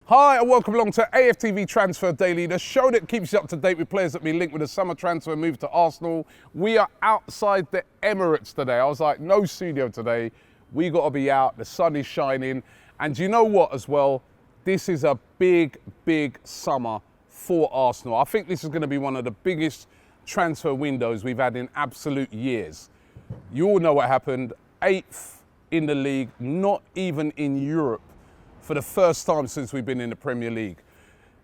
Hi and welcome along to AFTV Transfer Daily, the show that keeps you up to date with players that have been linked with a summer transfer move to Arsenal. We are outside the Emirates today. I was like, no studio today. We got to be out. The sun is shining. And you know what as well? This is a big, big summer for Arsenal. I think this is going to be one of the biggest transfer windows we've had in absolute years. You all know what happened. 8th in the league, not even in Europe, for the first time since we've been in the Premier League.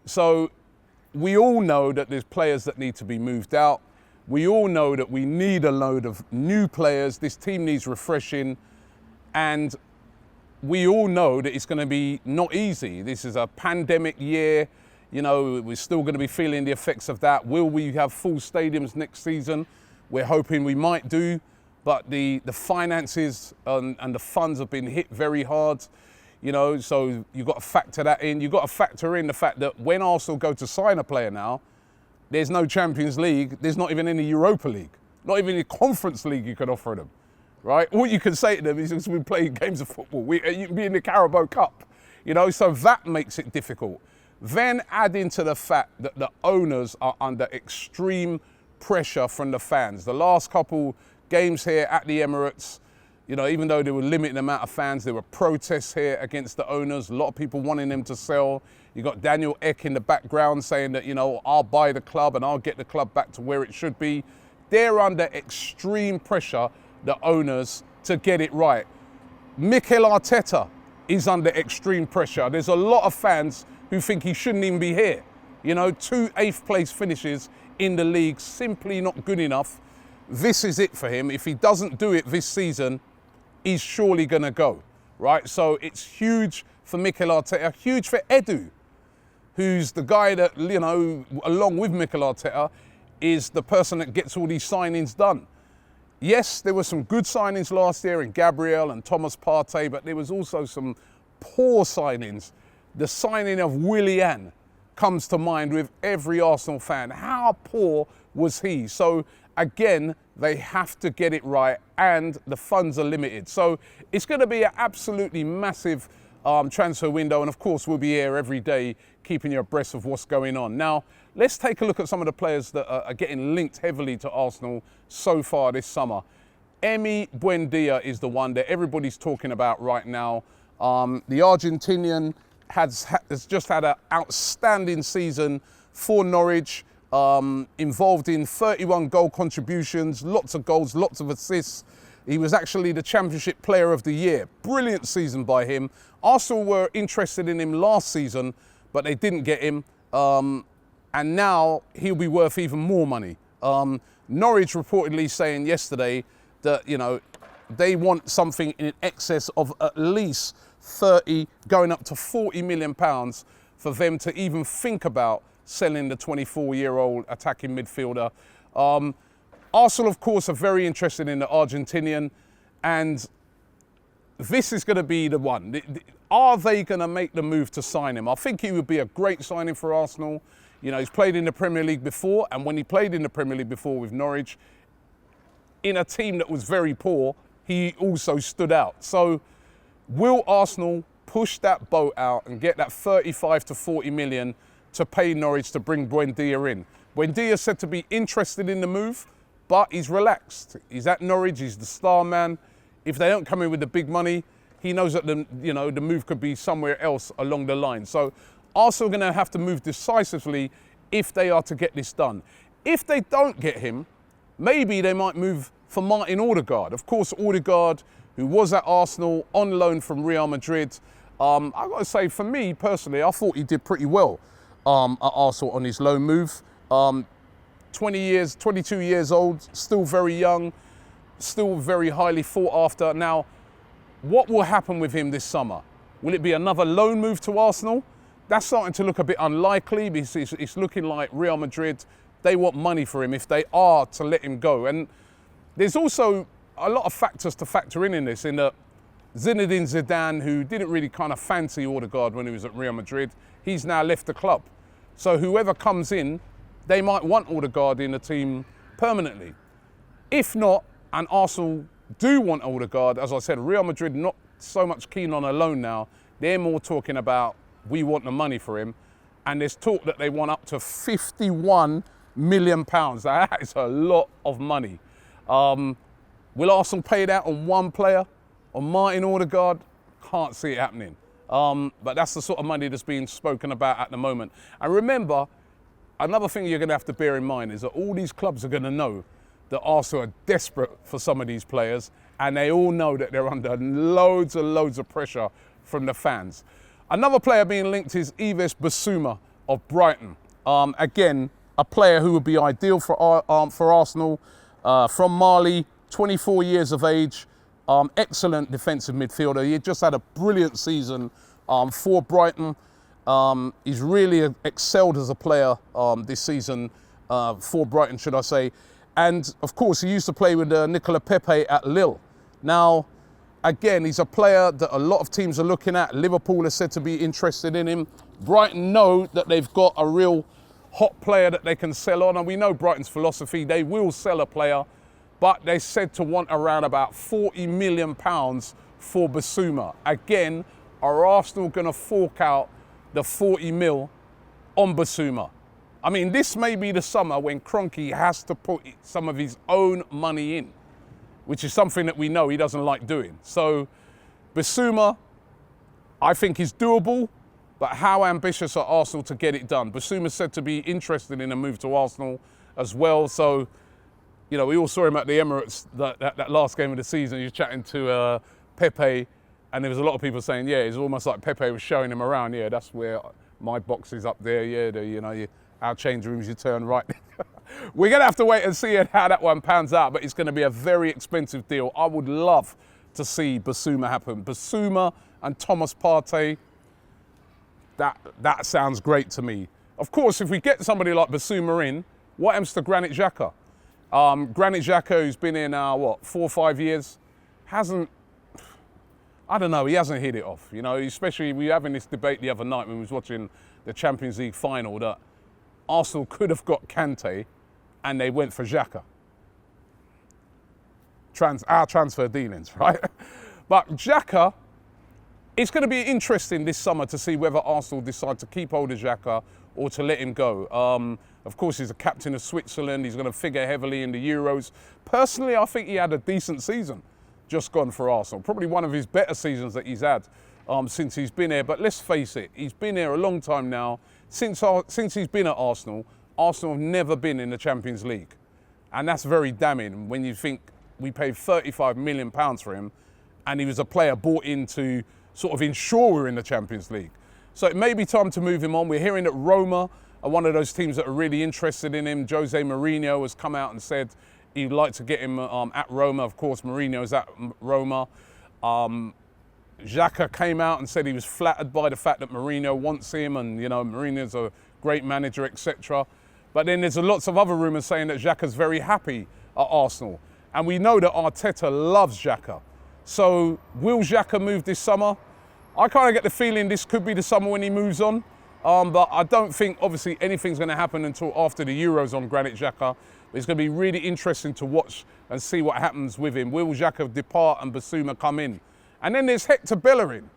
So we all know that there's players that need to be moved out. We all know that we need a load of new players. This team needs refreshing. And we all know that it's going to be not easy. This is a pandemic year. You know, we're still going to be feeling the effects of that. Will we have full stadiums next season? We're hoping we might do. But the finances and the funds have been hit very hard. You know, so you've got to factor that in. You've got to factor in the fact that when Arsenal go to sign a player now, there's no Champions League. There's not even any Europa League. Not even a Conference League you can offer them, right? All you can say to them is we're playing games of football. You can be in the Carabao Cup, you know, so that makes it difficult. Then add into the fact that the owners are under extreme pressure from the fans. The last couple games here at the Emirates, you know, even though they were limiting the amount of fans, there were protests here against the owners. A lot of people wanting them to sell. You got Daniel Ek in the background saying that, you know, I'll buy the club and I'll get the club back to where it should be. They're under extreme pressure, the owners, to get it right. Mikel Arteta is under extreme pressure. There's a lot of fans who think he shouldn't even be here. You know, 2 8th place finishes in the league, simply not good enough. This is it for him. If he doesn't do it this season, he's surely going to go, right? So it's huge for Mikel Arteta, huge for Edu, who's the guy that, you know, along with Mikel Arteta, is the person that gets all these signings done. Yes, there were some good signings last year in Gabriel and Thomas Partey, but there was also some poor signings. The signing of Willian comes to mind with every Arsenal fan. How poor was he? So again, they have to get it right, and the funds are limited. So it's going to be an absolutely massive transfer window, and of course we'll be here every day keeping you abreast of what's going on. Now, let's take a look at some of the players that are getting linked heavily to Arsenal so far this summer. Emiliano Buendia is the one that everybody's talking about right now. The Argentinian has just had an outstanding season for Norwich. Involved in 31 goal contributions, lots of goals, lots of assists. He was actually the Championship Player of the Year. Brilliant season by him. Arsenal were interested in him last season, but they didn't get him. And now he'll be worth even more money. Norwich reportedly saying yesterday that, you know, they want something in excess of at least 30, going up to 40 million pounds for them to even think about selling the 24-year-old attacking midfielder. Arsenal, of course, are very interested in the Argentinian, and this is going to be the one. Are they going to make the move to sign him? I think he would be a great signing for Arsenal. You know, he's played in the Premier League before, and when he played in the Premier League before with Norwich, in a team that was very poor, he also stood out. So will Arsenal push that boat out and get that 35 to 40 million to pay Norwich to bring Buendia in? Buendia said to be interested in the move, but he's relaxed. He's at Norwich, he's the star man. If they don't come in with the big money, he knows that the move could be somewhere else along the line. So Arsenal are going to have to move decisively if they are to get this done. If they don't get him, maybe they might move for Martin Odegaard. Of course, Odegaard, who was at Arsenal on loan from Real Madrid. I've got to say, for me personally, I thought he did pretty well at Arsenal on his loan move. 22 years old, still very young, still very highly sought after. Now, what will happen with him this summer? Will it be another loan move to Arsenal? That's starting to look a bit unlikely because it's looking like Real Madrid, they want money for him if they are to let him go. And there's also a lot of factors to factor in this, in that Zinedine Zidane, who didn't really kind of fancy Odegaard when he was at Real Madrid, he's now left the club. So whoever comes in, they might want Odegaard in the team permanently. If not, and Arsenal do want Odegaard, as I said, Real Madrid not so much keen on a loan now. They're more talking about we want the money for him. And there's talk that they want up to £51 million. That is a lot of money. Will Arsenal pay that on one player? On Martin Odegaard? Can't see it happening. But that's the sort of money that's being spoken about at the moment. And remember, another thing you're going to have to bear in mind is that all these clubs are going to know that Arsenal are desperate for some of these players, and they all know that they're under loads and loads of pressure from the fans. Another player being linked is Yves Bissouma of Brighton. Again, a player who would be ideal for Arsenal. From Mali, 24 years of age, excellent defensive midfielder. He just had a brilliant season for Brighton. He's really excelled as a player this season for Brighton, should I say. And of course, he used to play with Nicolas Pepe at Lille. Now, again, he's a player that a lot of teams are looking at. Liverpool are said to be interested in him. Brighton know that they've got a real hot player that they can sell on. And we know Brighton's philosophy, they will sell a player, but they're said to want around about £40 million for Bissouma. Again, are Arsenal going to fork out the 40 mil on Bissouma? I mean, this may be the summer when Kroenke has to put some of his own money in, which is something that we know he doesn't like doing. So Bissouma, I think is doable, but how ambitious are Arsenal to get it done? Bissouma's said to be interested in a move to Arsenal as well. So, you know, we all saw him at the Emirates, that last game of the season. He was chatting to Pepe, and there was a lot of people saying, yeah, it's almost like Pepe was showing him around. Yeah, that's where my box is up there. Yeah, our change rooms, you turn right. We're going to have to wait and see how that one pans out, but it's going to be a very expensive deal. I would love to see Bissouma happen. Bissouma and Thomas Partey, that sounds great to me. Of course, if we get somebody like Bissouma in, what happens to Granit Xhaka? Granit Xhaka, who's been here now, 4 or 5 years, he hasn't hit it off. You know, especially we were having this debate the other night when we was watching the Champions League final that Arsenal could have got Kante and they went for Xhaka. Our transfer dealings, right? But Xhaka, it's going to be interesting this summer to see whether Arsenal decide to keep hold of Xhaka or to let him go. Of course, he's a captain of Switzerland. He's going to figure heavily in the Euros. Personally, I think he had a decent season just gone for Arsenal. Probably one of his better seasons that he's had since he's been here. But let's face it, he's been here a long time now. Since he's been at Arsenal, Arsenal have never been in the Champions League. And that's very damning when you think we paid £35 million for him and he was a player bought in to sort of ensure we're in the Champions League. So it may be time to move him on. We're hearing that Roma are one of those teams that are really interested in him. Jose Mourinho has come out and said he'd like to get him at Roma. Of course, Mourinho's at Roma. Xhaka came out and said he was flattered by the fact that Mourinho wants him and, you know, Mourinho's a great manager, etc. But then there's lots of other rumours saying that Xhaka's very happy at Arsenal. And we know that Arteta loves Xhaka. So will Xhaka move this summer? I kind of get the feeling this could be the summer when he moves on. But I don't think, obviously, anything's going to happen until after the Euros on Granit Xhaka. It's going to be really interesting to watch and see what happens with him. Will Xhaka depart and Bissouma come in? And then there's Hector Bellerin.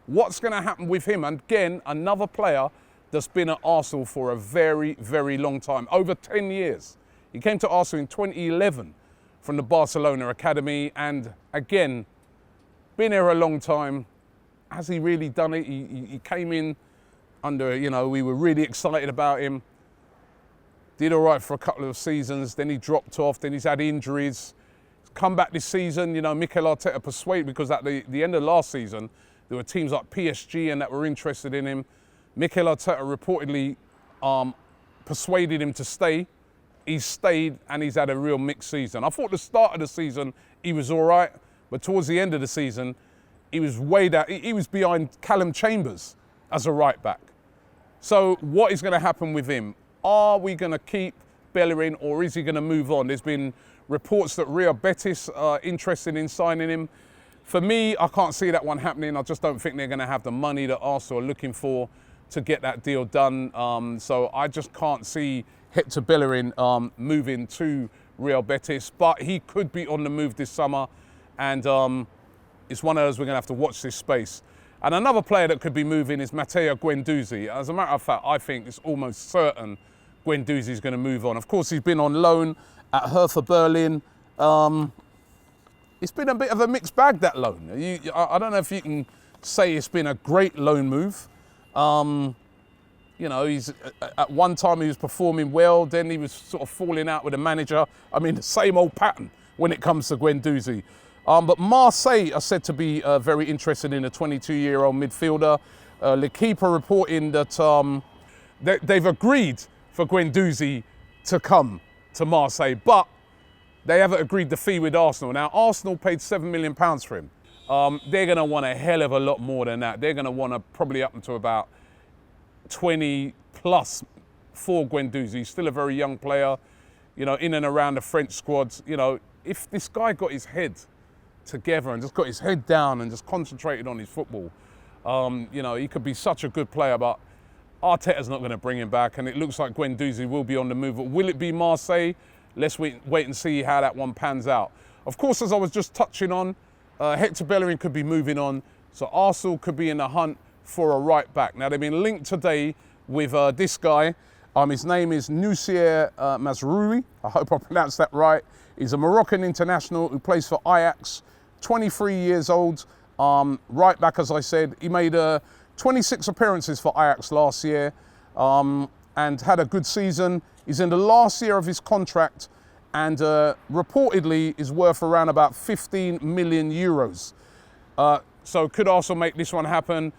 What's going to happen with him? And again, another player that's been at Arsenal for a very, very long time, over 10 years. He came to Arsenal in 2011 from the Barcelona Academy. And again, been here a long time. Has he really done it? He came in under, you know, we were really excited about him. Did all right for a couple of seasons. Then he dropped off. Then he's had injuries. Come back this season, you know, Mikel Arteta persuaded, because at the end of last season, there were teams like PSG and that were interested in him. Mikel Arteta reportedly persuaded him to stay. He's stayed and he's had a real mixed season. I thought the start of the season, he was all right, but towards the end of the season, he was way down. He was behind Callum Chambers as a right back. So what is going to happen with him? Are we going to keep Bellerin or is he going to move on? There's been reports that Real Betis are interested in signing him. For me, I can't see that one happening. I just don't think they're going to have the money that Arsenal are looking for to get that deal done. So I just can't see Hector Bellerin moving to Real Betis. But he could be on the move this summer. And it's one of those we're going to have to watch this space. And another player that could be moving is Matteo Guendouzi. As a matter of fact, I think it's almost certain Guendouzi is going to move on. Of course, he's been on loan at Hertha Berlin. It's been a bit of a mixed bag, that loan. I don't know if you can say it's been a great loan move. You know, at one time he was performing well, then he was sort of falling out with the manager. I mean, the same old pattern when it comes to Guendouzi. But Marseille are said to be very interested in a 22-year-old midfielder. L'Equipe are reporting that they've agreed for Guendouzi to come to Marseille, but they haven't agreed the fee with Arsenal. Now, Arsenal paid £7 million for him. They're going to want a hell of a lot more than that. They're going to want to probably up to about 20 plus for Guendouzi. He's still a very young player, you know, in and around the French squads. You know, if this guy got his head together and just got his head down and just concentrated on his football, you know, he could be such a good player, but Arteta's not going to bring him back, and it looks like Guendouzi will be on the move. But will it be Marseille? Let's wait and see how that one pans out. Of course, as I was just touching on, Hector Bellerin could be moving on, so Arsenal could be in the hunt for a right back. Now, they've been linked today with this guy. His name is Mazraoui. I hope I pronounced that right. He's a Moroccan international who plays for Ajax, 23 years old, right back, as I said. He made 26 appearances for Ajax last year and had a good season. He's in the last year of his contract and reportedly is worth around about 15 million euros. So could Arsenal make this one happen?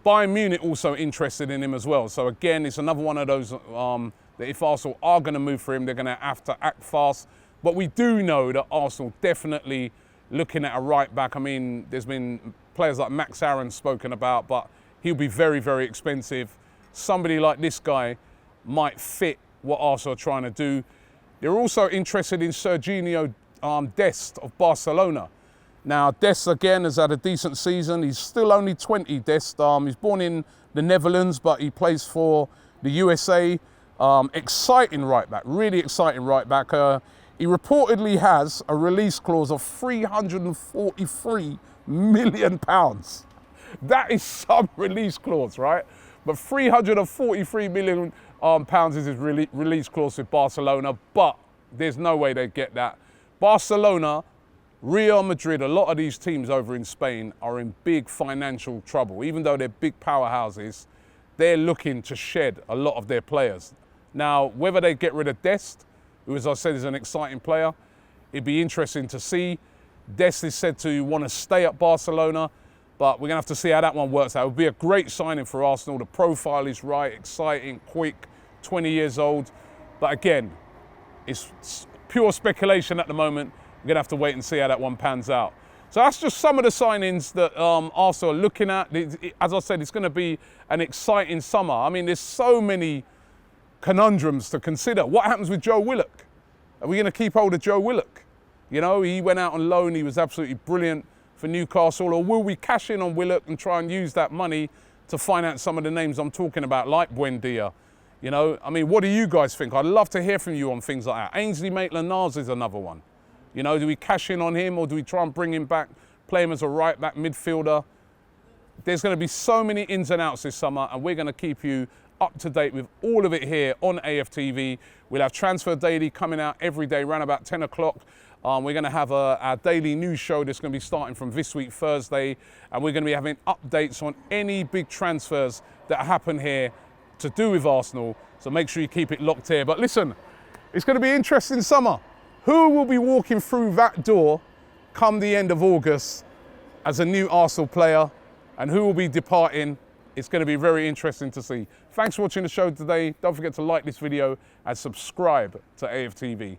Bayern Munich also interested in him as well. So again, it's another one of those that if Arsenal are going to move for him, they're going to have to act fast. But we do know that Arsenal definitely looking at a right back. I mean, there's been players like Max Aaron spoken about, but he'll be very, very expensive. Somebody like this guy might fit what Arsenal are trying to do. They're also interested in Sergino Dest of Barcelona. Now, Dest, again, has had a decent season. He's still only 20, Dest. He's born in the Netherlands, but he plays for the USA. Exciting right back, really exciting right back. He reportedly has a release clause of £343 million. That is some release clause, right? But £343 million is his release clause with Barcelona, but there's no way they get that. Barcelona, Real Madrid, a lot of these teams over in Spain are in big financial trouble. Even though they're big powerhouses, they're looking to shed a lot of their players. Now, whether they get rid of Dest, who, as I said, is an exciting player, it'd be interesting to see. Dest is said to want to stay at Barcelona, but we're going to have to see how that one works out. It would be a great signing for Arsenal. The profile is right, exciting, quick, 20 years old. But again, it's pure speculation at the moment. We're going to have to wait and see how that one pans out. So that's just some of the signings that Arsenal are looking at. As I said, it's going to be an exciting summer. I mean, there's so many conundrums to consider. What happens with Joe Willock? Are we going to keep hold of Joe Willock? You know, he went out on loan. He was absolutely brilliant for Newcastle. Or will we cash in on Willock and try and use that money to finance some of the names I'm talking about, like Buendia? You know, I mean, what do you guys think? I'd love to hear from you on things like that. Ainsley Maitland-Niles is another one. You know, do we cash in on him or do we try and bring him back, play him as a right-back midfielder? There's going to be so many ins and outs this summer, and we're going to keep you up to date with all of it here on AFTV. We'll have Transfer Daily coming out every day around about 10 o'clock. We're going to have our daily news show that's going to be starting from this week, Thursday, and we're going to be having updates on any big transfers that happen here to do with Arsenal. So make sure you keep it locked here. But listen, it's going to be an interesting summer. Who will be walking through that door come the end of August as a new Arsenal player, and who will be departing? It's going to be very interesting to see. Thanks for watching the show today. Don't forget to like this video and subscribe to AFTV.